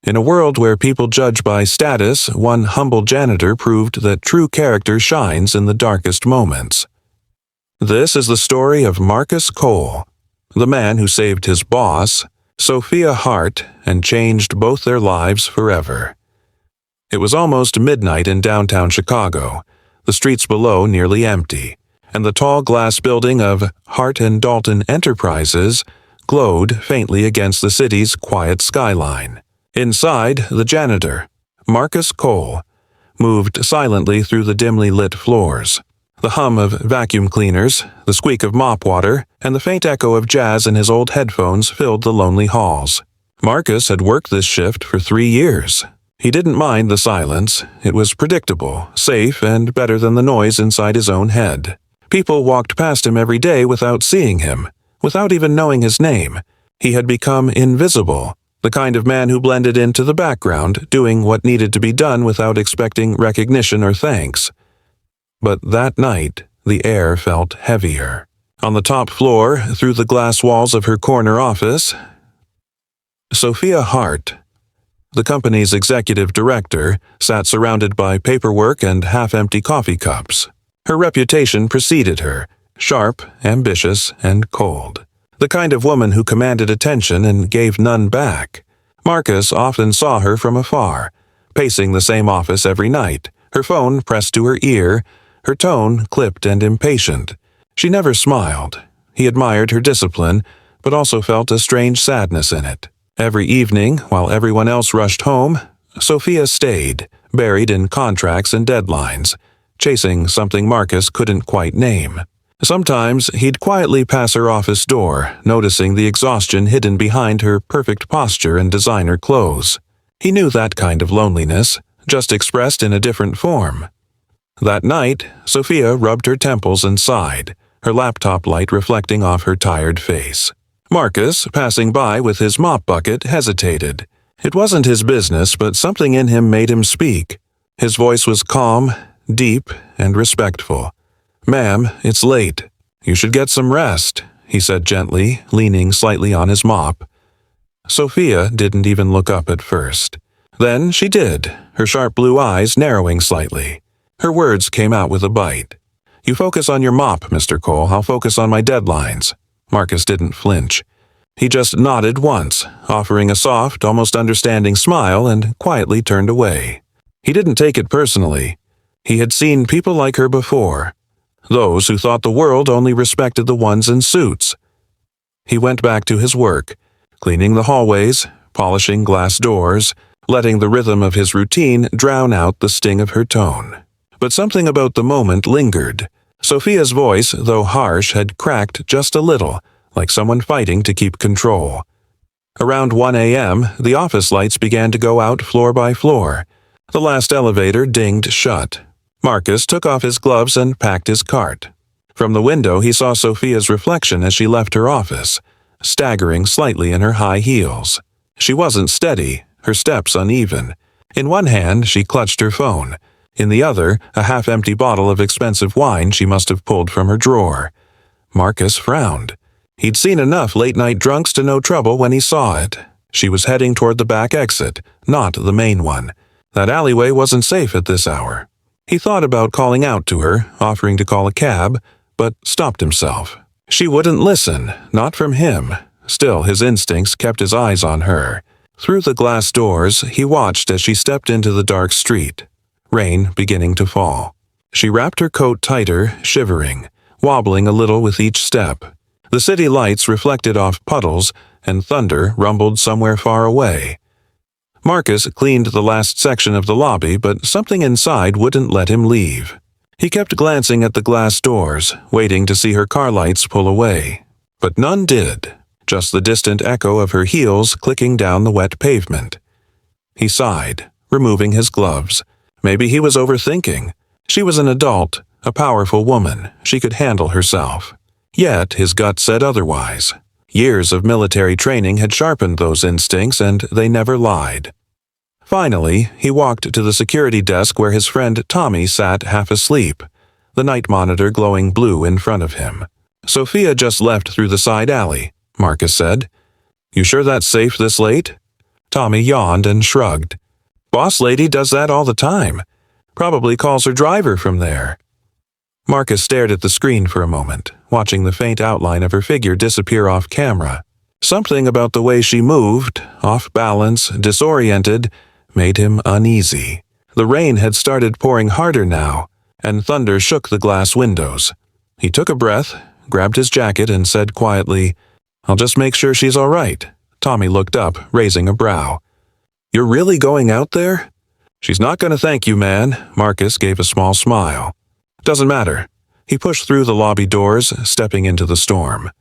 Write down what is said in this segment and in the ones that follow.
In a world where people judge by status, one humble janitor proved that true character shines in the darkest moments. This is the story of Marcus Cole, the man who saved his boss, Sophia Hart, and changed both their lives forever. It was almost midnight in downtown Chicago, the streets below nearly empty, and the tall glass building of Hart and Dalton Enterprises glowed faintly against the city's quiet skyline. Inside, the janitor, Marcus Cole, moved silently through the dimly lit floors. The hum of vacuum cleaners, the squeak of mop water, and the faint echo of jazz in his old headphones filled the lonely halls. Marcus had worked this shift for 3 years. He didn't mind the silence. It was predictable, safe, and better than the noise inside his own head. People walked past him every day without seeing him, without even knowing his name. He had become invisible, the kind of man who blended into the background, doing what needed to be done without expecting recognition or thanks. But that night, the air felt heavier. On the top floor, through the glass walls of her corner office, Sophia Hart, the company's executive director, sat surrounded by paperwork and half-empty coffee cups. Her reputation preceded her, sharp, ambitious, and cold. The kind of woman who commanded attention and gave none back. Marcus often saw her from afar, pacing the same office every night, her phone pressed to her ear, her tone clipped and impatient. She never smiled. He admired her discipline, but also felt a strange sadness in it. Every evening, while everyone else rushed home, Sophia stayed, buried in contracts and deadlines, chasing something Marcus couldn't quite name. Sometimes he'd quietly pass her office door, noticing the exhaustion hidden behind her perfect posture and designer clothes. He knew that kind of loneliness, just expressed in a different form. That night, Sophia rubbed her temples and sighed, her laptop light reflecting off her tired face. Marcus, passing by with his mop bucket, hesitated. It wasn't his business, but something in him made him speak. His voice was calm, deep, and respectful. "Ma'am, it's late. You should get some rest," he said gently, leaning slightly on his mop. Sophia didn't even look up at first. Then she did, her sharp blue eyes narrowing slightly. Her words came out with a bite. "You focus on your mop, Mr. Cole. I'll focus on my deadlines." Marcus didn't flinch. He just nodded once, offering a soft, almost understanding smile, and quietly turned away. He didn't take it personally. He had seen people like her before, those who thought the world only respected the ones in suits. He went back to his work, cleaning the hallways, polishing glass doors, letting the rhythm of his routine drown out the sting of her tone. But something about the moment lingered. Sophia's voice, though harsh, had cracked just a little, like someone fighting to keep control. Around 1 a.m., the office lights began to go out floor by floor. The last elevator dinged shut. Marcus took off his gloves and packed his cart. From the window, he saw Sophia's reflection as she left her office, staggering slightly in her high heels. She wasn't steady, her steps uneven. In one hand, she clutched her phone. In the other, a half-empty bottle of expensive wine she must have pulled from her drawer. Marcus frowned. He'd seen enough late-night drunks to know trouble when he saw it. She was heading toward the back exit, not the main one. That alleyway wasn't safe at this hour. He thought about calling out to her, offering to call a cab, but stopped himself. She wouldn't listen, not from him. Still, his instincts kept his eyes on her. Through the glass doors, he watched as she stepped into the dark street. Rain beginning to fall. She wrapped her coat tighter, shivering, wobbling a little with each step. The city lights reflected off puddles, and thunder rumbled somewhere far away. Marcus cleaned the last section of the lobby, but something inside wouldn't let him leave. He kept glancing at the glass doors, waiting to see her car lights pull away. But none did, just the distant echo of her heels clicking down the wet pavement. He sighed, removing his gloves. Maybe he was overthinking. She was an adult, a powerful woman. She could handle herself. Yet his gut said otherwise. Years of military training had sharpened those instincts, and they never lied. Finally, he walked to the security desk where his friend Tommy sat half asleep, the night monitor glowing blue in front of him. "Sophia just left through the side alley," Marcus said. "You sure that's safe this late?" Tommy yawned and shrugged. Boss lady does that all the time. Probably calls her driver from there. Marcus stared at the screen for a moment, watching the faint outline of her figure disappear off camera. Something about the way she moved, off balance, disoriented, made him uneasy. The rain had started pouring harder now, and thunder shook the glass windows. He took a breath, grabbed his jacket, and said quietly, "I'll just make sure she's all right." Tommy looked up, raising a brow. "You're really going out there?" "She's not going to thank you, man." Marcus gave a small smile. "Doesn't matter." He pushed through the lobby doors, stepping into the storm.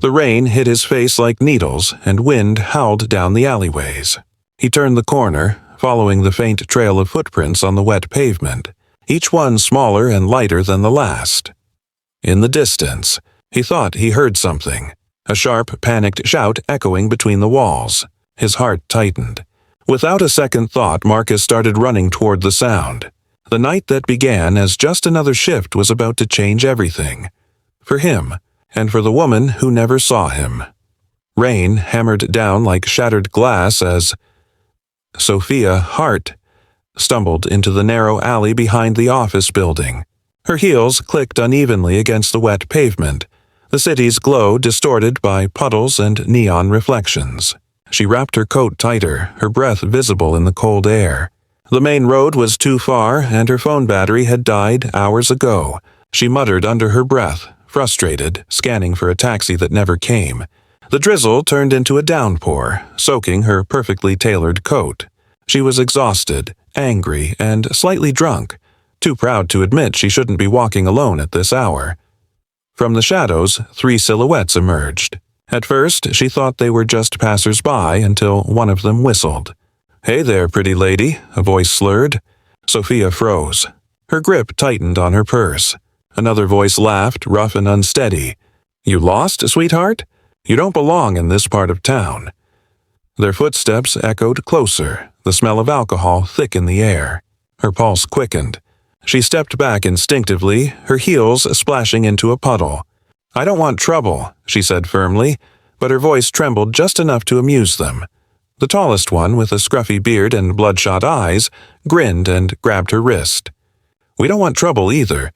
The rain hit his face like needles, and wind howled down the alleyways. He turned the corner, following the faint trail of footprints on the wet pavement, each one smaller and lighter than the last. In the distance, he thought he heard something, a sharp, panicked shout echoing between the walls. His heart tightened. Without a second thought, Marcus started running toward the sound. The night that began as just another shift was about to change everything. For him, and for the woman who never saw him. Rain hammered down like shattered glass as Sophia Hart stumbled into the narrow alley behind the office building. Her heels clicked unevenly against the wet pavement, the city's glow distorted by puddles and neon reflections. She wrapped her coat tighter, her breath visible in the cold air. The main road was too far, and her phone battery had died hours ago. She muttered under her breath, frustrated, scanning for a taxi that never came. The drizzle turned into a downpour, soaking her perfectly tailored coat. She was exhausted, angry, and slightly drunk, too proud to admit she shouldn't be walking alone at this hour. From the shadows, 3 silhouettes emerged. At first, she thought they were just passers-by until one of them whistled. "Hey there, pretty lady," a voice slurred. Sophia froze. Her grip tightened on her purse. Another voice laughed, rough and unsteady. "You lost, sweetheart? You don't belong in this part of town." Their footsteps echoed closer, the smell of alcohol thick in the air. Her pulse quickened. She stepped back instinctively, her heels splashing into a puddle. "I don't want trouble," she said firmly, but her voice trembled just enough to amuse them. The tallest one, with a scruffy beard and bloodshot eyes, grinned and grabbed her wrist. "We don't want trouble either.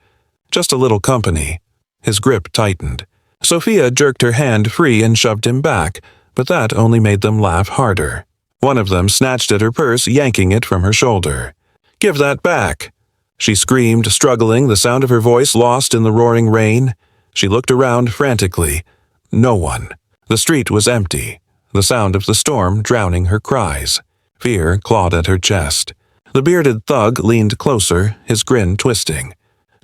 Just a little company." His grip tightened. Sophia jerked her hand free and shoved him back, but that only made them laugh harder. One of them snatched at her purse, yanking it from her shoulder. "Give that back!" She screamed, struggling, the sound of her voice lost in the roaring rain. She looked around frantically. No one. The street was empty, the sound of the storm drowning her cries. Fear clawed at her chest. The bearded thug leaned closer, his grin twisting.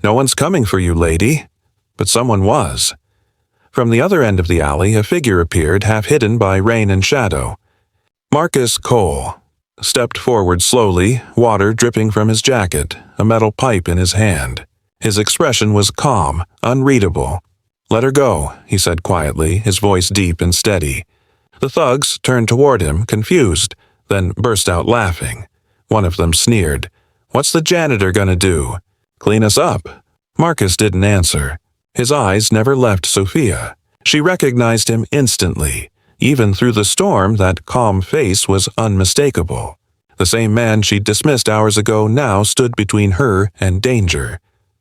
"No one's coming for you, lady." But someone was. From the other end of the alley, a figure appeared, half hidden by rain and shadow. Marcus Cole stepped forward slowly, water dripping from his jacket, a metal pipe in his hand. His expression was calm, unreadable. "Let her go," he said quietly, his voice deep and steady. The thugs turned toward him, confused, then burst out laughing. One of them sneered. "What's the janitor gonna do? Clean us up?" Marcus didn't answer. His eyes never left Sophia. She recognized him instantly. Even through the storm, that calm face was unmistakable. The same man she'd dismissed hours ago now stood between her and danger.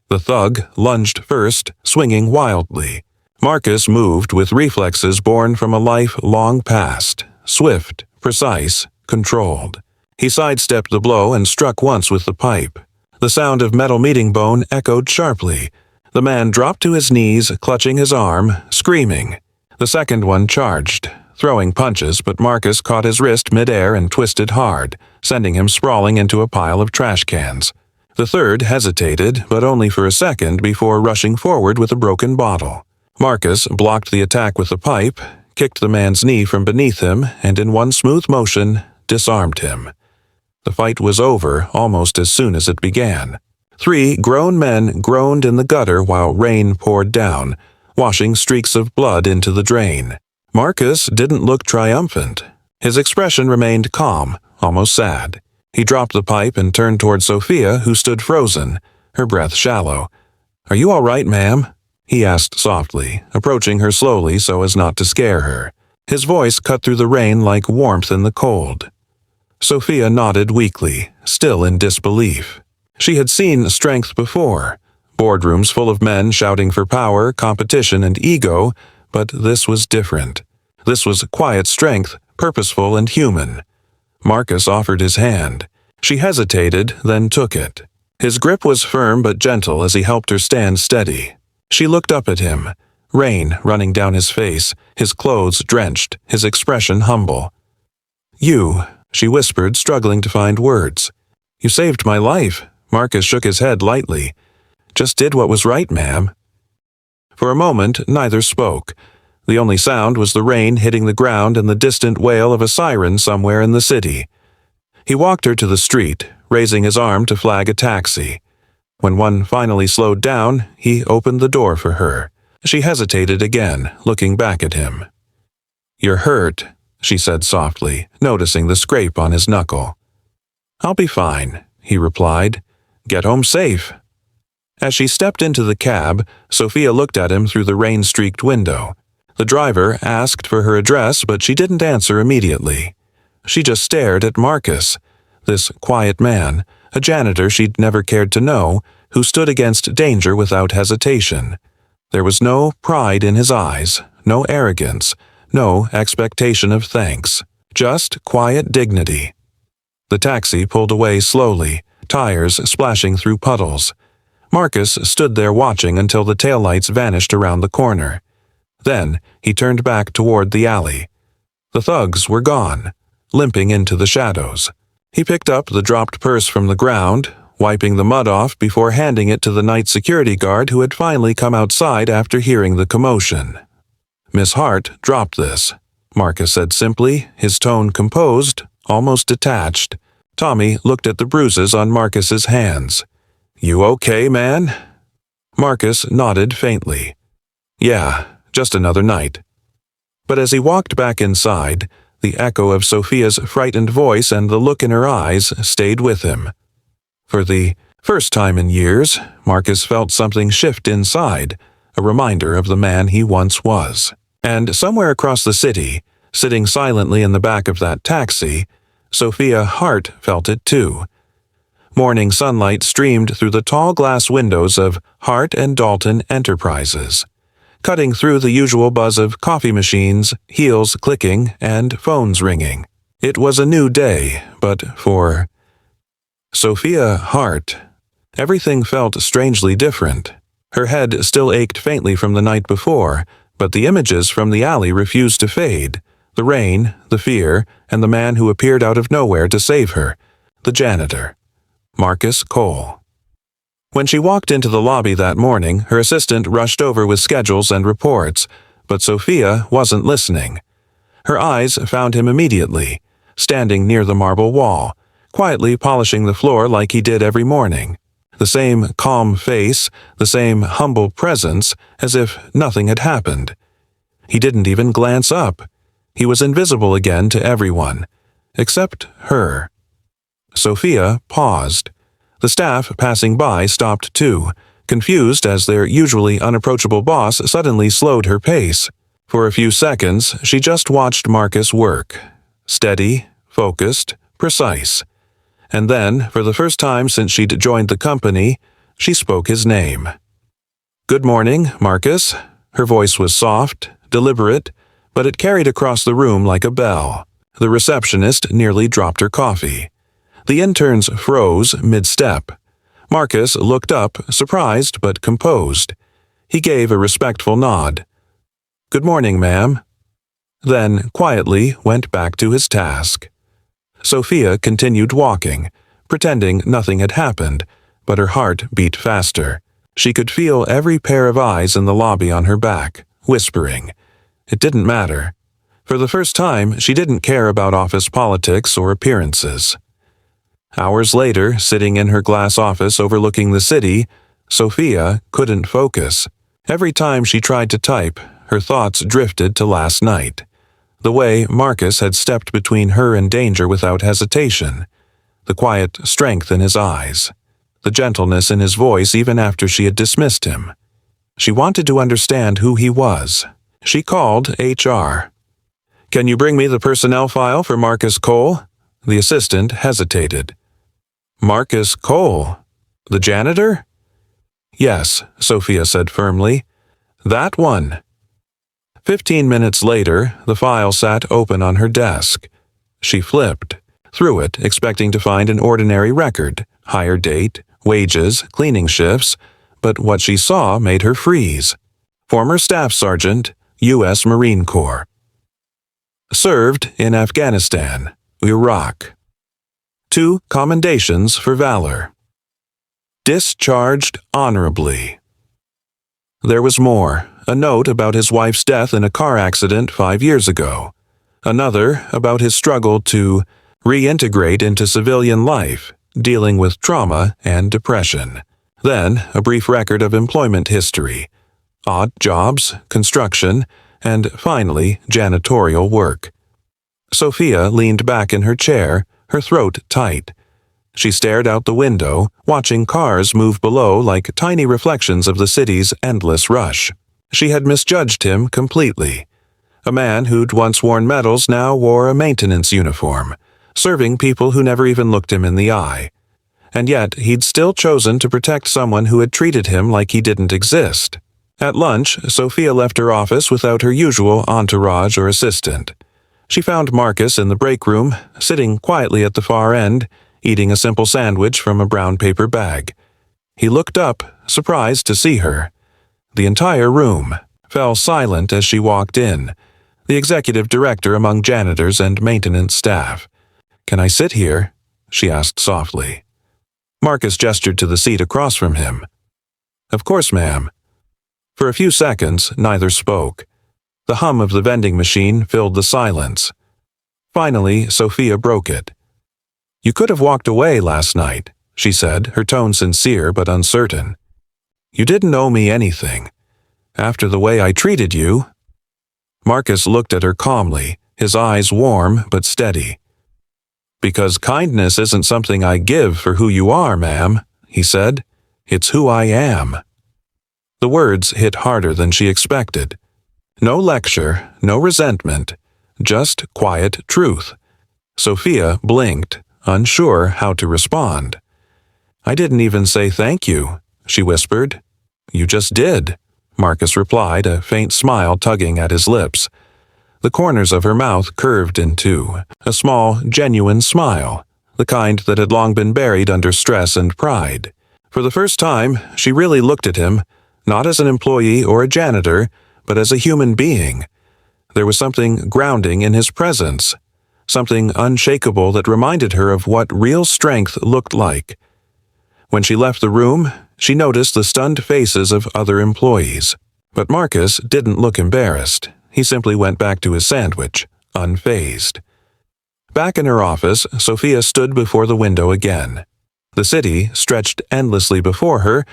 The thug lunged first, swinging wildly. Marcus moved with reflexes born from a life long past, swift, precise, controlled. He sidestepped the blow and struck once with the pipe. The sound of metal meeting bone echoed sharply. The man dropped to his knees, clutching his arm, screaming. The second one charged, throwing punches, but Marcus caught his wrist midair and twisted hard, sending him sprawling into a pile of trash cans. The third hesitated, but only for a second before rushing forward with a broken bottle. Marcus blocked the attack with the pipe, kicked the man's knee from beneath him, and in one smooth motion, disarmed him. The fight was over almost as soon as it began. 3 grown men groaned in the gutter while rain poured down, washing streaks of blood into the drain. Marcus didn't look triumphant. His expression remained calm, almost sad. He dropped the pipe and turned toward Sophia, who stood frozen, her breath shallow. "Are you all right, ma'am?" he asked softly, approaching her slowly so as not to scare her. His voice cut through the rain like warmth in the cold. Sophia nodded weakly, still in disbelief. She had seen strength before, boardrooms full of men shouting for power, competition, and ego, but this was different. This was quiet strength, purposeful and human. Marcus offered his hand. She hesitated, then took it. His grip was firm but gentle as he helped her stand steady. She looked up at him, rain running down his face, his clothes drenched, his expression humble. "You," she whispered, struggling to find words. "You saved my life." Marcus shook his head lightly. "Just did what was right, ma'am." For a moment, neither spoke. The only sound was the rain hitting the ground and the distant wail of a siren somewhere in the city. He walked her to the street, raising his arm to flag a taxi. When one finally slowed down, he opened the door for her. She hesitated again, looking back at him. "You're hurt," she said softly, noticing the scrape on his knuckle. "I'll be fine," he replied. "Get home safe." As she stepped into the cab, Sophia looked at him through the rain-streaked window. The driver asked for her address, but she didn't answer immediately. She just stared at Marcus, this quiet man, a janitor she'd never cared to know, who stood against danger without hesitation. There was no pride in his eyes, no arrogance, no expectation of thanks, just quiet dignity. The taxi pulled away slowly, tires splashing through puddles. Marcus stood there watching until the taillights vanished around the corner. Then he turned back toward the alley. The thugs were gone, limping into the shadows. He picked up the dropped purse from the ground, wiping the mud off before handing it to the night security guard who had finally come outside after hearing the commotion. "Miss Hart dropped this," Marcus said simply, his tone composed, almost detached. Tommy looked at the bruises on Marcus's hands. "You okay, man?" Marcus nodded faintly. "Yeah, just another night." But as he walked back inside, the echo of Sophia's frightened voice and the look in her eyes stayed with him. For the first time in years, Marcus felt something shift inside, a reminder of the man he once was. And somewhere across the city, sitting silently in the back of that taxi, Sophia Hart felt it too. Morning sunlight streamed through the tall glass windows of Hart and Dalton Enterprises, cutting through the usual buzz of coffee machines, heels clicking, and phones ringing. It was a new day, but for Sophia Hart, everything felt strangely different. Her head still ached faintly from the night before, but the images from the alley refused to fade. The rain, the fear, and the man who appeared out of nowhere to save her, the janitor, Marcus Cole. When she walked into the lobby that morning, her assistant rushed over with schedules and reports, but Sophia wasn't listening. Her eyes found him immediately, standing near the marble wall, quietly polishing the floor like he did every morning. The same calm face, the same humble presence, as if nothing had happened. He didn't even glance up. He was invisible again to everyone, except her. Sophia paused. The staff passing by stopped too, confused as their usually unapproachable boss suddenly slowed her pace. For a few seconds, she just watched Marcus work. Steady, focused, precise. And then, for the first time since she'd joined the company, she spoke his name. "Good morning, Marcus." Her voice was soft, deliberate, but it carried across the room like a bell. The receptionist nearly dropped her coffee. The interns froze mid-step. Marcus looked up, surprised but composed. He gave a respectful nod. "Good morning, ma'am." Then, quietly, went back to his task. Sophia continued walking, pretending nothing had happened, but her heart beat faster. She could feel every pair of eyes in the lobby on her back, whispering. It didn't matter. For the first time, she didn't care about office politics or appearances. Hours later, sitting in her glass office overlooking the city, Sophia couldn't focus. Every time she tried to type, her thoughts drifted to last night. The way Marcus had stepped between her and danger without hesitation. The quiet strength in his eyes. The gentleness in his voice even after she had dismissed him. She wanted to understand who he was. She called HR. "Can you bring me the personnel file for Marcus Cole?" The assistant hesitated. Marcus Cole? The janitor? Yes, Sophia said firmly. That one. 15 minutes later, the file sat open on her desk. She flipped through it, expecting to find an ordinary record, hire date, wages, cleaning shifts, but what she saw made her freeze. Former Staff Sergeant, U.S. Marine Corps. Served in Afghanistan, Iraq. 2 commendations for valor. Discharged honorably. There was more, a note about his wife's death in a car accident 5 years ago. Another about his struggle to reintegrate into civilian life, dealing with trauma and depression. Then a brief record of employment history, odd jobs, construction, and finally janitorial work. Sophia leaned back in her chair, her throat tight. She stared out the window, watching cars move below like tiny reflections of the city's endless rush. She had misjudged him completely. A man who'd once worn medals now wore a maintenance uniform, serving people who never even looked him in the eye. And yet he'd still chosen to protect someone who had treated him like he didn't exist. At lunch, Sophia left her office without her usual entourage or assistant. She found Marcus in the break room, sitting quietly at the far end, eating a simple sandwich from a brown paper bag. He looked up, surprised to see her. The entire room fell silent as she walked in, the executive director among janitors and maintenance staff. "Can I sit here?" she asked softly. Marcus gestured to the seat across from him. "Of course, ma'am." For a few seconds, neither spoke. The hum of the vending machine filled the silence. Finally, Sophia broke it. "You could have walked away last night," she said, her tone sincere but uncertain. "You didn't owe me anything. After the way I treated you—" Marcus looked at her calmly, his eyes warm but steady. "Because kindness isn't something I give for who you are, ma'am," he said. "It's who I am." The words hit harder than she expected. No lecture, no resentment, just quiet truth. Sophia blinked, unsure how to respond. "I didn't even say thank you," she whispered. "You just did," Marcus replied, a faint smile tugging at his lips. The corners of her mouth curved in two, a small, genuine smile, the kind that had long been buried under stress and pride. For the first time, she really looked at him, not as an employee or a janitor, but as a human being. There was something grounding in his presence, something unshakable that reminded her of what real strength looked like. When she left the room, she noticed the stunned faces of other employees. But Marcus didn't look embarrassed. He simply went back to his sandwich, unfazed. Back in her office, Sophia stood before the window again. The city stretched endlessly before her,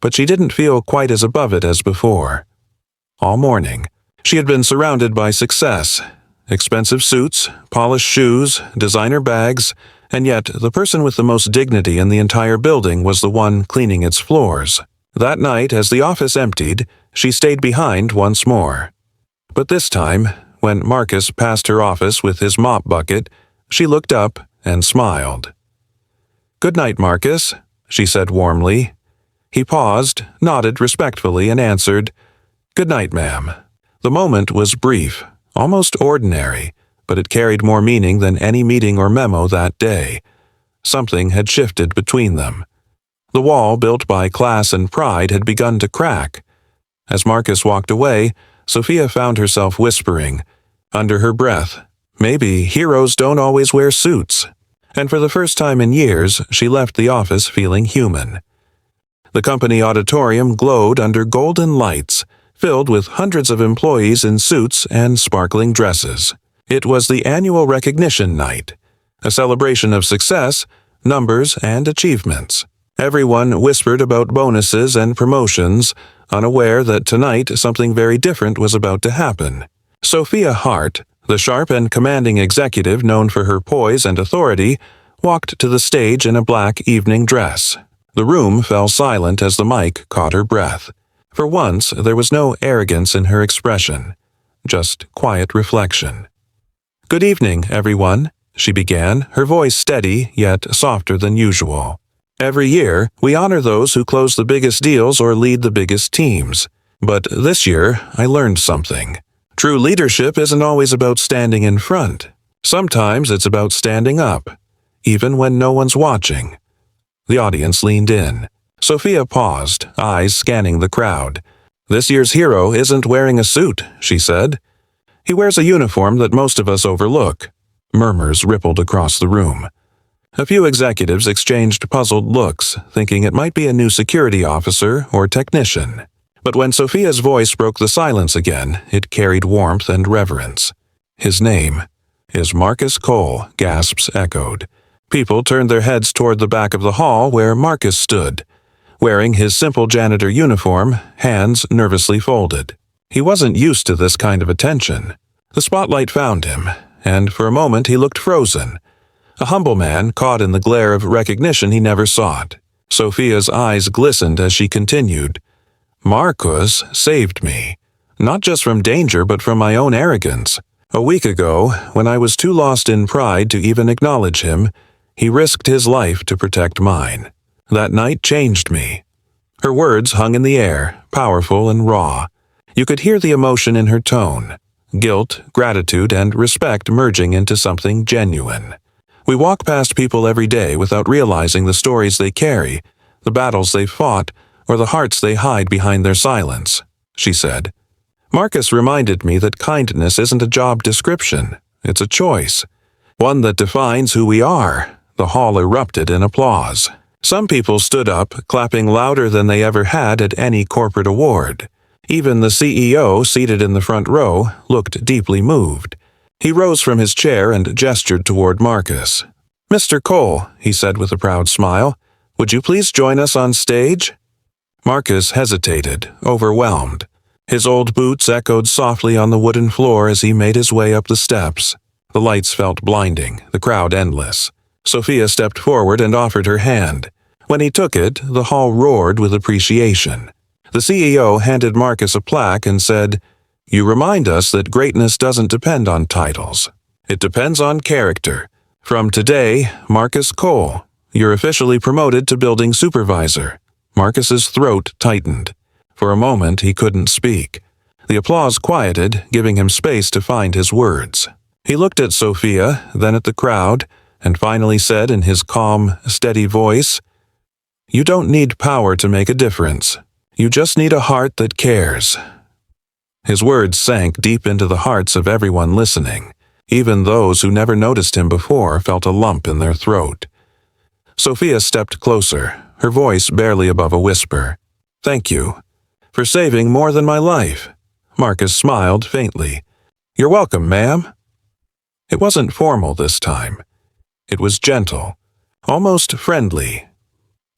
but she didn't feel quite as above it as before. All morning, she had been surrounded by success, expensive suits, polished shoes, designer bags, and yet the person with the most dignity in the entire building was the one cleaning its floors. That night, as the office emptied, she stayed behind once more. But this time, when Marcus passed her office with his mop bucket, she looked up and smiled. "Good night, Marcus," she said warmly. He paused, nodded respectfully, and answered, "Good night, ma'am." The moment was brief, almost ordinary, but it carried more meaning than any meeting or memo that day. Something had shifted between them. The wall built by class and pride had begun to crack. As Marcus walked away, Sophia found herself whispering, under her breath, "Maybe heroes don't always wear suits." And for the first time in years, she left the office feeling human. The company auditorium glowed under golden lights, filled with hundreds of employees in suits and sparkling dresses. It was the annual recognition night, a celebration of success, numbers, and achievements. Everyone whispered about bonuses and promotions, unaware that tonight something very different was about to happen. Sophia Hart, the sharp and commanding executive known for her poise and authority, walked to the stage in a black evening dress. The room fell silent as the mic caught her breath. For once, there was no arrogance in her expression, just quiet reflection. "Good evening, everyone," she began, her voice steady yet softer than usual. Every year, we honor those who close the biggest deals or lead the biggest teams. But this year, I learned something. True leadership isn't always about standing in front. Sometimes it's about standing up, even when no one's watching. The audience leaned in. Sophia paused, eyes scanning the crowd. This year's hero isn't wearing a suit, she said. He wears a uniform that most of us overlook. Murmurs rippled across the room. A few executives exchanged puzzled looks, thinking it might be a new security officer or technician. But when Sophia's voice broke the silence again, it carried warmth and reverence. His name is Marcus Cole, gasps echoed. People turned their heads toward the back of the hall where Marcus stood, wearing his simple janitor uniform, hands nervously folded. He wasn't used to this kind of attention. The spotlight found him, and for a moment he looked frozen. A humble man caught in the glare of recognition he never sought. Sophia's eyes glistened as she continued. Marcus saved me, not just from danger but from my own arrogance. A week ago, when I was too lost in pride to even acknowledge him, he risked his life to protect mine. That night changed me. Her words hung in the air, powerful and raw. You could hear the emotion in her tone, guilt, gratitude, and respect merging into something genuine. We walk past people every day without realizing the stories they carry, the battles they fought, or the hearts they hide behind their silence, she said. Marcus reminded me that kindness isn't a job description, it's a choice, one that defines who we are. The hall erupted in applause. Some people stood up, clapping louder than they ever had at any corporate award. Even the CEO, seated in the front row, looked deeply moved. He rose from his chair and gestured toward Marcus. Mr. Cole, he said with a proud smile, would you please join us on stage? Marcus hesitated, overwhelmed. His old boots echoed softly on the wooden floor as he made his way up the steps. The lights felt blinding, the crowd endless. Sophia stepped forward and offered her hand. When he took it, the hall roared with appreciation. The CEO handed Marcus a plaque and said, You remind us that greatness doesn't depend on titles. It depends on character. From today, Marcus Cole, you're officially promoted to building supervisor. Marcus's throat tightened. For a moment, he couldn't speak. The applause quieted, giving him space to find his words. He looked at Sophia, then at the crowd, and finally said in his calm, steady voice, You don't need power to make a difference. You just need a heart that cares. His words sank deep into the hearts of everyone listening. Even those who never noticed him before felt a lump in their throat. Sophia stepped closer, her voice barely above a whisper. Thank you. For saving more than my life. Marcus smiled faintly. You're welcome, ma'am. It wasn't formal this time. It was gentle, almost friendly.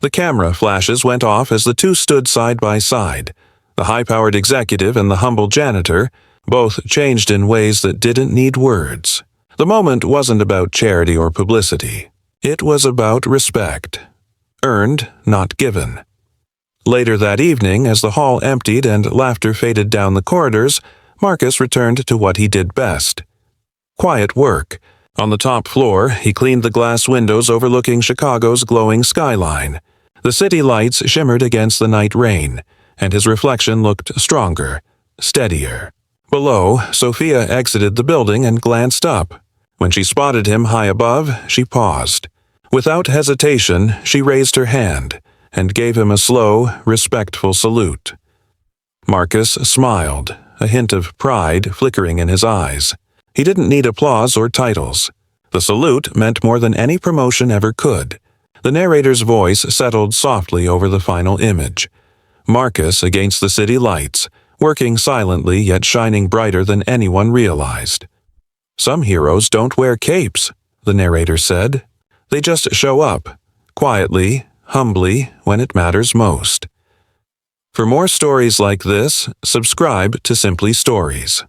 The camera flashes went off as the two stood side by side. The high-powered executive and the humble janitor, both changed in ways that didn't need words. The moment wasn't about charity or publicity. It was about respect. Earned, not given. Later that evening, as the hall emptied and laughter faded down the corridors, Marcus returned to what he did best. Quiet work. On the top floor, he cleaned the glass windows overlooking Chicago's glowing skyline. The city lights shimmered against the night rain, and his reflection looked stronger, steadier. Below, Sophia exited the building and glanced up. When she spotted him high above, she paused. Without hesitation, she raised her hand and gave him a slow, respectful salute. Marcus smiled, a hint of pride flickering in his eyes. He didn't need applause or titles. The salute meant more than any promotion ever could. The narrator's voice settled softly over the final image. Marcus against the city lights, working silently yet shining brighter than anyone realized. Some heroes don't wear capes, the narrator said. They just show up, quietly, humbly, when it matters most. For more stories like this, subscribe to Simply Stories.